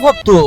भक्तू,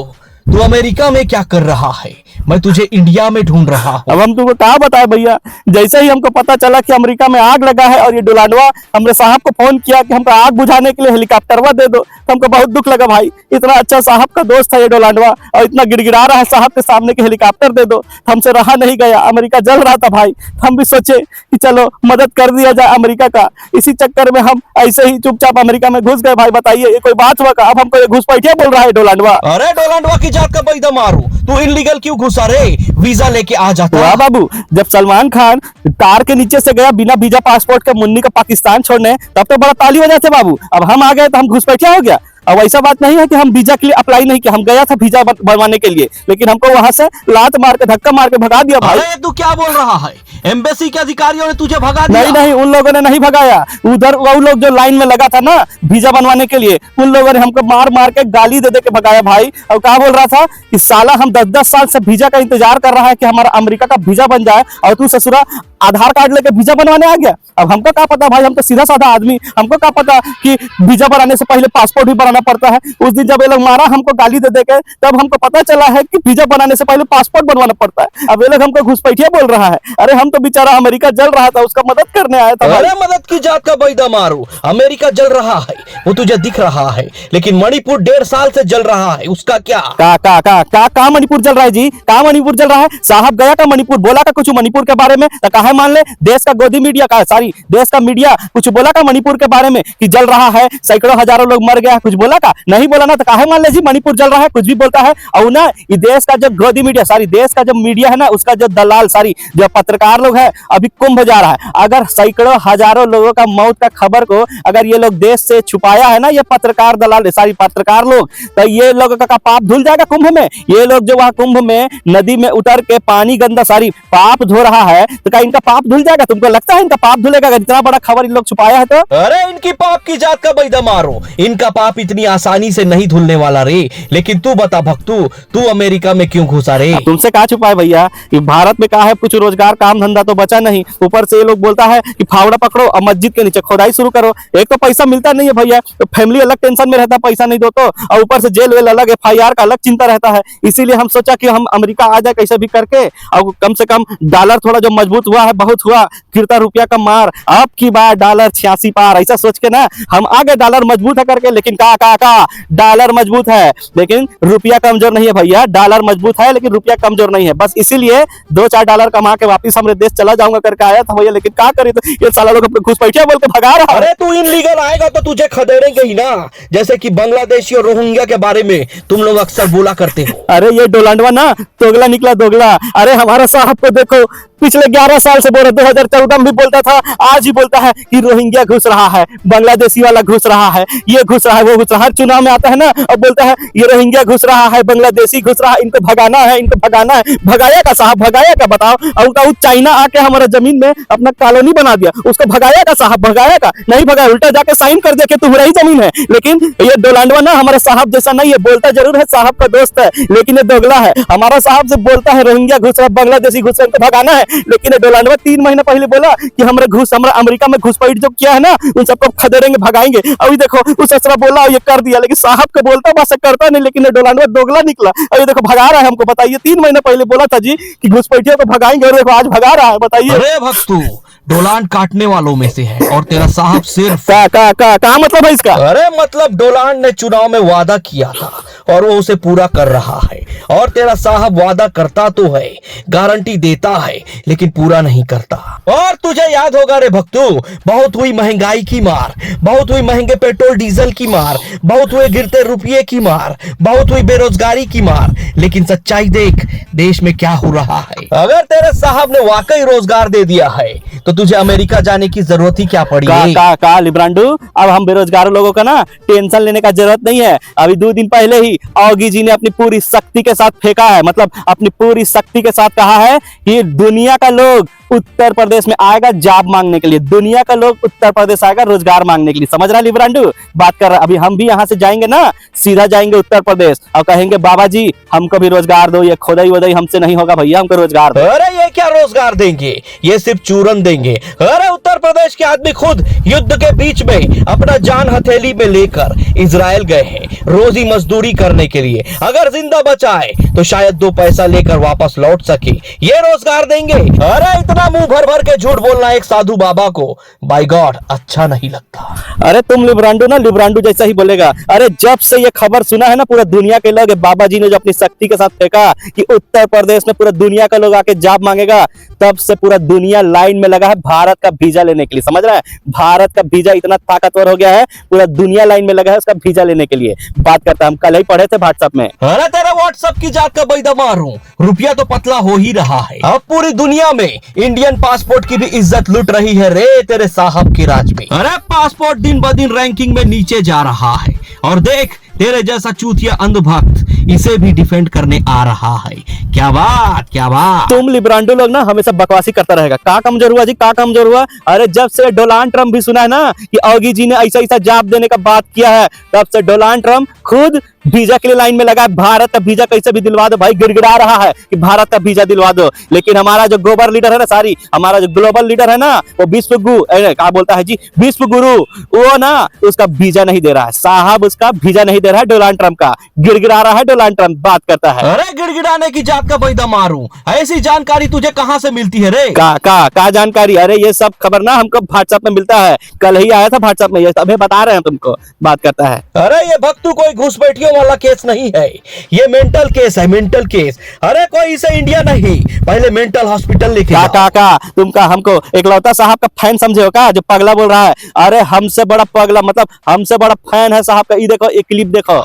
तू अमेरिका में क्या कर रहा है? मैं तुझे इंडिया में ढूंढ रहा हूँ। अब हम तुमको क्या बताए भैया, जैसे ही हमको पता चला कि अमेरिका में आग लगा है और ये डोलांडवा हमरे साहब को फोन किया कि हमको आग बुझाने के लिए हेलीकॉप्टरवा दे दो, तो हमको बहुत दुख लगा भाई। इतना अच्छा साहब का दोस्त है ये डोलांडवा और इतना गिड़गिड़ा रहा है साहब के सामने कि हेलीकॉप्टर दे दो, हमसे रहा नहीं गया। अमेरिका जल रहा था भाई, हम भी सोचे कि चलो मदद कर दिया जाए अमेरिका का। इसी चक्कर में हम ऐसे ही चुपचाप अमेरिका में घुस गए भाई। बताइए ये कोई बात हुआ का? अब हमको ये घुसपैठिया बोल रहा है डोलांडवा। अरे डोलांडवा की जात का बैदा मारू, तू इनलीगल क्यों घुसा रे? वीजा लेके आ जाता। वाह बाबू, जब सलमान खान कार के नीचे से गया बिना वीजा पासपोर्ट के मुन्नी का पाकिस्तान छोड़ने, तब तो बड़ा ताली बजा थे बाबू। अब हम आ गए तो हम घुसपैठिया हो गया। अब ऐसा बात नहीं है कि हम वीजा के लिए अप्लाई नहीं किया, हम गया था वीजा बनवाने के लिए, लेकिन हमको वहां से लात मार के धक्का मार के भगा दिया भाई। अरे तू क्या बोल रहा है? एम्बेसी के अधिकारियों ने तुझे भगा दिया? नहीं नहीं, उन लोगों ने नहीं भगाया। उधर वो लोग जो लाइन में लगा था ना वीजा बनवाने के लिए, उन लोगों ने हमको मार मार के गाली दे दे के भगाया भाई। और क्या बोल रहा था कि साला हम 10-10 साल से वीजा का इंतजार कर रहा है कि हमारा अमेरिका का वीजा बन जाए, और तू ससुरा आधार कार्ड लेके वीजा बनवाने आ गया। अब हमको क्या पता भाई, हम तो सीधा साधा आदमी, हमको क्या पता कि वीजा बनाने से पहले पासपोर्ट भी बनाना पड़ता है। उस दिन जब ये लोग मारा हमको गाली दे देके, तब हमको पता चला है कि वीजा बनाने से पहले पासपोर्ट बनवाना पड़ता है। अब ये लोग हमको घुसपैठिया बोल रहा है। अरे हम तो बेचारा अमेरिका जल रहा था, उसका मदद करने आया था। अरे मदद की जात का बैदा मारू, अमेरिका जल रहा है वो तुझे दिख रहा है, लेकिन मणिपुर 1.5 साल से जल रहा है, उसका क्या? का मणिपुर जल रहा है जी? का मणिपुर जल रहा है? साहब गया का मणिपुर, बोला का कुछ मणिपुर के बारे में? तो काहे मान ले देश का गोदी मीडिया का, सॉरी देश का मीडिया कुछ बोला का मणिपुर के बारे में कि जल रहा है, सैकड़ों हजारों लोग मर गया, कुछ बोला का? नहीं बोला ना, तो काहे मान ले जी मणिपुर जल रहा है? कुछ भी बोलता है। और ना ये देश का जो गोदी मीडिया, सॉरी देश का जो मीडिया है ना, उसका जो दलाल, सॉरी जो पत्रकार लोग है, अभी कुंभ जा रहा है। अगर सैकड़ों हजारों लोगों का मौत का खबर को अगर ये लोग देश से छुपाया है ना, ये पत्रकार दलाल, सॉरी पत्रकार लोग, तो ये लोग का पाप धुल जाएगा कुंभ में। ये लोग जो वहां कुंभ में नदी में उतर के पानी गंदा, सॉरी पाप धो रहा है, तो क्या इनका पाप धुल जाएगा? तुमको लगता है इनका पाप धुलेगा अगर इतना बड़ा खबर इन लोग छुपाया है तो? अरे इनकी पाप की जात का बैदा मारो, इनका पाप इतनी आसानी से नहीं धुलने वाला रे। लेकिन तू बता भक्तू, तू अमेरिका में क्यों घुसा रे? तुमसे कहा छुपाए भैया, भारत में कहा है कुछ रोजगार काम धंधा तो बचा नहीं, ऊपर से ये लोग बोलता है कि फावड़ा पकड़ो और मस्जिद के नीचे खोदाई शुरू करो। एक तो पैसा मिलता नहीं है भैया, तो फैमिली अलग टेंशन में रहता है, पैसा नहीं दो तो, और ऊपर से जेल वेल अलग, FIR का अलग चिंता रहता है। इसीलिए हम सोचा कि हम अमेरिका आ जाए कैसे भी करके, और कम से कम डॉलर थोड़ा जो मजबूत हुआ है, बहुत हुआ, गिरता रुपया का मार, अब की बार डॉलर 86 पार, ऐसा सोच के ना हम आगे डॉलर मजबूत है करके। लेकिन का डॉलर मजबूत है लेकिन रुपया कमजोर नहीं है भैया। डॉलर मजबूत है लेकिन रुपया कमजोर नहीं है। बस इसीलिए 2-4 डॉलर कमा के वापिस हमारे देश चला जाऊंगा करके आया था भैया। लेकिन क्या करी, तो ये साला लोग अपने घुसपैठिया बोल के भगा रहा है। अरे तू इनलीगल आएगा तो तुझे खदेड़ेंगे ही ना, जैसे कि बांग्लादेशी और रोहिंग्या के बारे में तुम लोग अक्सर बोला करते हो। अरे ये डोलांडवा ना दोगला निकला, दोगला। अरे हमारा साहब को देखो, पिछले 11 साल से बोल रहे, 2014 में भी बोलता था, आज ही बोलता है कि रोहिंग्या घुस रहा है, बांग्लादेशी वाला घुस रहा है, ये घुस रहा है, वो घुस रहा है। हर चुनाव में आता है ना और बोलता है ये रोहिंग्या घुस रहा है, बांग्लादेशी घुस रहा है, इनको भगाना है, इनको भगाना है। भगाया का साहब, भगाया का बताओ? और उनका चाइना आके हमारा जमीन में अपना कॉलोनी बना दिया, उसको भगाया का साहब? भगाया का नहीं भगाया, उल्टा जाके साइन कर दिया कि तुम्हारा ही जमीन है। लेकिन ये डोलांडवा ना हमारा साहब जैसा नहीं है, बोलता जरूर है साहब का दोस्त है, लेकिन ये दोगला है। हमारा साहब से बोलता है रोहिंग्या घुस रहा है, बांग्लादेशी घुस रहा है, इनको भगाना है। लेकिन डोलांडवा 3 महीने पहले बोला कि हमारा अमेरिका में घुसपैठ जो किया है ना, उन सबको खदेड़ेंगे, भगाएंगे। अभी देखो उस असरा बोला और ये कर दिया, लेकिन साहब को बोलता बस करता नहीं। लेकिन डोलांडवा दोगला निकला, अभी देखो भगा रहा है हमको। बताइए 3 महीने पहले बोला था जी कि घुसपैठिया को भगाएंगे, और देखो आज भगा रहा है। बताइए। अरे भक्तू, डोलान काटने वालों में से है और तेरा साहब सिर्फ का मतलब है इसका? अरे मतलब डोलान ने चुनाव में वादा किया था और वो उसे पूरा कर रहा है, और तेरा साहब वादा करता तो है, गारंटी देता है, लेकिन पूरा नहीं करता। और तुझे याद होगा रे भक्तू, बहुत हुई महंगाई की मार, बहुत हुई महंगे पेट्रोल डीजल की मार, बहुत हुए गिरते रुपये की मार, बहुत हुई बेरोजगारी की मार। लेकिन सच्चाई देख देश में क्या हो रहा है। अगर तेरे साहब ने वाकई रोजगार दे दिया है तो तुझे अमेरिका जाने की जरूरत ही क्या पड़ी? का लिब्रांडू, अब हम बेरोजगार लोगों का ना टेंशन लेने का जरूरत नहीं है। अभी 2 दिन पहले ही औगी जी ने अपनी पूरी शक्ति के साथ फेंका है, मतलब अपनी पूरी शक्ति के साथ कहा है कि दुनिया का लोग उत्तर प्रदेश में आएगा जॉब मांगने के लिए, दुनिया का लोग उत्तर प्रदेश आएगा रोजगार मांगने के लिए। समझ रहा लिब्रांडू बात कर रहा? अभी हम भी यहाँ से जाएंगे ना, सीधा जाएंगे उत्तर प्रदेश और कहेंगे बाबा जी हमको भी रोजगार दो, ये खोदाई वोदाई हमसे नहीं होगा भैया, हमको रोजगार दो। अरे ये क्या रोजगार देंगे, ये सिर्फ चूरन देंगे। अरे उत्तर प्रदेश के आदमी खुद युद्ध के बीच में अपना जान हथेली में लेकर इजराइल गए हैं रोजी मजदूरी करने के लिए। अगर जिंदा बचाए तो शायद 2 पैसा लेकर वापस लौट सके, ये रोजगार देंगे। अरे इतना मुंह भर भर के झूठ बोलना एक साधु बाबा को बाय गॉड अच्छा नहीं लगता। अरे तुम लिब्रांडो ना लिब्रांडो जैसा ही बोलेगा। अरे जब से ये खबर सुना है ना पूरा दुनिया के लोग, बाबा जी ने जो अपनी शक्ति के साथ फेंका कि उत्तर प्रदेश में पूरा दुनिया का लोग आके जॉब मांगेगा, तब से पूरा दुनिया लाइन में लगा है भारत का वीजा लेने के लिए। समझ रहा है, भारत का वीजा इतना ताकतवर हो गया है, पूरा दुनिया लाइन में लगा है उसका वीजा लेने के लिए। बात करता हम कल ही पढ़े थे व्हाट्सएप में। अरे तेरा व्हाट्सएप की जात का बैदा मारूं, रुपया तो पतला हो ही रहा है। अब पूरी दुनिया में इंडियन पासपोर्ट की भी इज्जत लुट रही है रे तेरे साहब के राज में। अरे पासपोर्ट दिन ब दिन रैंकिंग में नीचे जा रहा है और देख तेरे जैसा चूतिया अंधभक्त इसे भी डिफेंड करने आ रहा है। क्या बात क्या बात। तुम लिब्रांडो लोग ना हमेशा बकवासी करता रहेगा। का कमजोर हुआ जी, का कमजोर हुआ? अरे जब से डोनाल्ड ट्रम्प भी सुना है ना कि औगी जी ने ऐसा ऐसा जॉब देने का बात किया है, तब से डोनाल्ड ट्रम्प खुद वीजा के लिए लाइन में लगा है। भारत का वीजा कैसे भी दिलवा दो भाई, गिड़गिड़ा रहा है कि भारत का वीजा दिलवा दो। लेकिन हमारा जो ग्लोबल लीडर है ना, सारी हमारा जो ग्लोबल लीडर है ना, वो क्या बोलता है जी, विश्व गुरु, वो ना उसका वीजा नहीं दे रहा है साहब, उसका वीजा नहीं दे रहा है डोनाल्ड ट्रम्प का। गिड़गिड़ा रहा है डोनाल्ड ट्रम्प, बात करता है। अरे गिड़गिड़ाने की जात का बैदा मारूं, ऐसी जानकारी तुझे कहां से मिलती है रे? का जानकारी? अरे ये सब खबर ना हमको व्हाट्सएप में मिलता है, कल ही आया था व्हाट्सएप में, ये अभी बता रहे हैं तुमको। बात करता है। अरे ये भक्तू कोई घुसपैठियों वाला केस नहीं है, ये मेंटल केस है, मेंटल केस। अरे कोई इसे इंडिया नहीं, पहले मेंटल हॉस्पिटल लेके का तुमका हमको एकलौता साहब का फैन समझे हो का, जो पगला बोल रहा है? अरे हमसे बड़ा पगला, मतलब हमसे बड़ा फैन है साहब का। ये देखो, एक क्लिप देखो,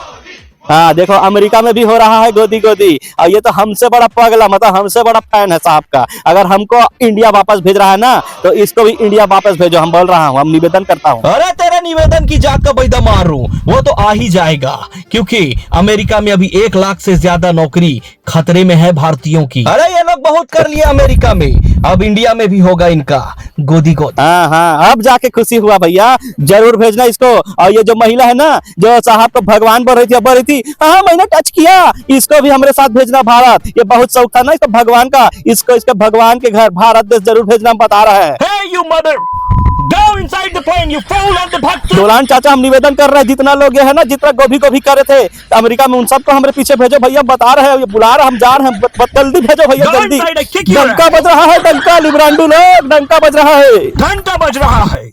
हाँ देखो, अमेरिका में भी हो रहा है गोदी गोदी, और ये तो हमसे बड़ा पगला, मतलब हमसे बड़ा फैन है साहब का। अगर हमको इंडिया वापस भेज रहा है ना, तो इसको भी इंडिया वापस भेजो, हम बोल रहा हूँ, हम निवेदन करता हूँ। अरे तेरे निवेदन की जात का बैदा मारूं, वो तो आ ही जाएगा, क्योंकि अमेरिका में अभी 1 लाख से ज्यादा नौकरी खतरे में है भारतीयों की। अरे ये लोग बहुत कर लिए अमेरिका में, अब इंडिया में भी होगा इनका गोदी गोदी। हाँ, अब जाके खुशी हुआ भैया, जरूर भेजना इसको। और ये जो महिला है ना, जो साहब को भगवान बोल रही थी, हाँ मैंने टच किया, इसको भी हमारे साथ भेजना भारत। ये बहुत शौक था ना इसको भगवान का, इसको इसके भगवान के घर भारत देश जरूर भेजना, बता रहा है। Hey, you mother! Go inside the plane, you fool and the भक्त! डोलान चाचा, हम निवेदन कर रहे हैं, जितना लोग ये है ना, जितना गोभी करे थे अमेरिका में, उन सबको हमारे पीछे भेजो भैया, बता रहे हैं, ये बुला रहे, हम जा रहे हैं, जल्दी भेजो भैया, जल्दी। डंका बज रहा है, डंका लिब्रांडो लोग, डंका बज रहा है, घंटा बज रहा है।